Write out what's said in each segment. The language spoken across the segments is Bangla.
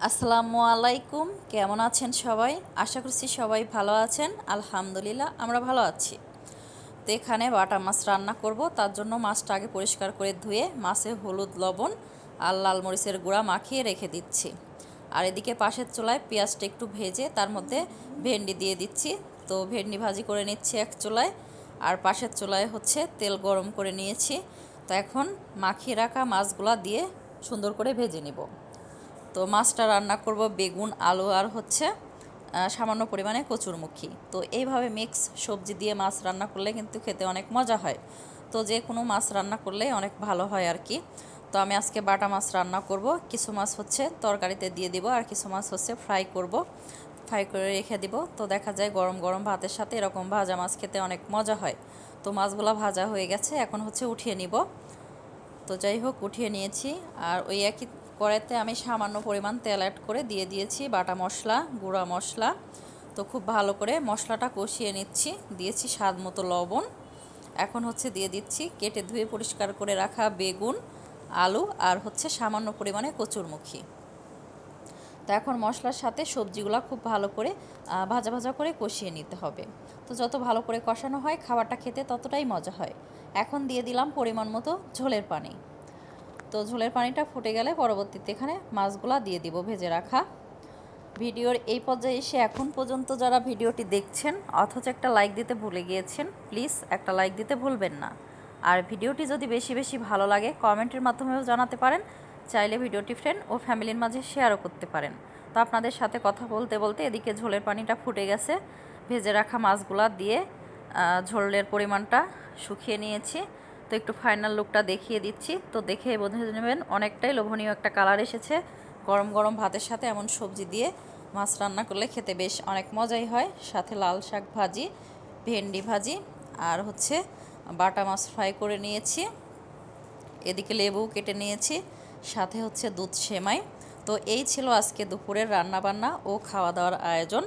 আসসালামু আলাইকুম। কেমন আছেন সবাই? আশা করছি সবাই ভালো আছেন। আলহামদুলিল্লাহ আমরা ভালো আছি। তো এখানে বাটা মাছ রান্না করব, তার জন্য মাছটা আগে পরিষ্কার করে ধুয়ে মাছে হলুদ লবণ আর লাল মরিচের গুঁড়া মাখিয়ে রেখে দিচ্ছি। আর এদিকে পাশের চুলায় পেঁয়াজটা একটু ভেজে তার মধ্যে ভেন্ডি দিয়ে দিচ্ছি। তো ভেন্ডি ভাজি করে নিচ্ছি এক চুলায়, আর পাশের চুলায় হচ্ছে তেল গরম করে নিয়েছি। তো এখন মাখিয়ে রাখা মাছগুলা দিয়ে সুন্দর করে ভেজে নেব। তো মাছটা রান্না করব বেগুন আলু আর হচ্ছে সামান্য পরিমাণে কচুরমুখী। তো এইভাবে মিক্স সবজি দিয়ে মাছ রান্না করলে কিন্তু খেতে অনেক মজা হয়। তো যে কোনো মাছ রান্না করলে অনেক ভালো হয় আর কি। তো আমি আজকে বাটা মাছ রান্না করব, কিছু মাছ হচ্ছে তরকারিতে দিয়ে দিব আর কিছু মাছ হচ্ছে ফ্রাই করব, ফ্রাই করে রেখে দিব। তো দেখা যায় গরম গরম ভাতের সাথে এরকম ভাজা মাছ খেতে অনেক মজা হয়। তো মাছগুলো ভাজা হয়ে গেছে, এখন হচ্ছে উঠিয়ে নিব। তো যাই হোক উঠিয়ে নিয়েছি। আর ওই একই কড়াইতে আমি সামান্য পরিমাণ তেল অ্যাড করে দিয়ে দিয়েছি বাটা মশলা গুঁড়া মশলা। তো খুব ভালো করে মশলাটা কষিয়ে নিচ্ছি, দিয়েছি স্বাদ মতো লবণ। এখন হচ্ছে দিয়ে দিচ্ছি কেটে ধুয়ে পরিষ্কার করে রাখা বেগুন আলু আর হচ্ছে সামান্য পরিমাণে কচুরমুখী। তো এখন মশলার সাথে সবজিগুলো খুব ভালো করে ভাজা ভাজা করে কষিয়ে নিতে হবে। তো যত ভালো করে কষানো হয় খাবারটা খেতে ততটাই মজা হয়। এখন দিয়ে দিলাম পরিমাণ মতো ঝোলের পানি। তো ঝোলের পানিটা ফুটে গেলে পরবর্তীতে এখানে মাছগুলা দিয়ে দিব ভেজে রাখা। ভিডিওর এই পর্যায়ে এসে এখন পর্যন্ত যারা ভিডিওটি দেখছেন অথচ একটা লাইক দিতে ভুলে গিয়েছেন, প্লিজ একটা লাইক দিতে ভুলবেন না। আর ভিডিওটি যদি বেশি বেশি ভালো লাগে কমেন্টের মাধ্যমেও জানাতে পারেন, চাইলে ভিডিওটি ফ্রেন্ড ও ফ্যামিলির মাঝে শেয়ারও করতে পারেন। তো আপনাদের সাথে কথা বলতে বলতে এদিকে ঝোলের পানিটা ফুটে গেছে, ভেজে রাখা মাছগুলা দিয়ে ঝোলের পরিমাণটা শুকিয়ে নিয়েছি। তো একটু ফাইনাল লুকটা দেখিয়ে দিচ্ছি। তো দেখে বুঝে নেবেন অনেকটাই লোভনীয় একটা কালার এসেছে। গরম গরম ভাতের সাথে এমন সবজি দিয়ে মাছ রান্না করলে খেতে বেশ অনেক মজাই হয়। সাথে লাল শাক ভাজি, ভেন্ডি ভাজি আর হচ্ছে বাটা মাছ ফ্রাই করে নিয়েছি। এদিকে লেবু কেটে নিয়েছি, সাথে হচ্ছে দুধ সেমাই। তো এই ছিল আজকে দুপুরের রান্নাবান্না ও খাওয়া দাওয়ার আয়োজন।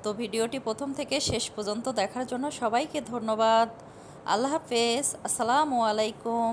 তো ভিডিওটি প্রথম থেকে শেষ পর্যন্ত দেখার জন্য সবাইকে ধন্যবাদ। আল্লাহ হাফেজ। আসসালামু আলাইকুম।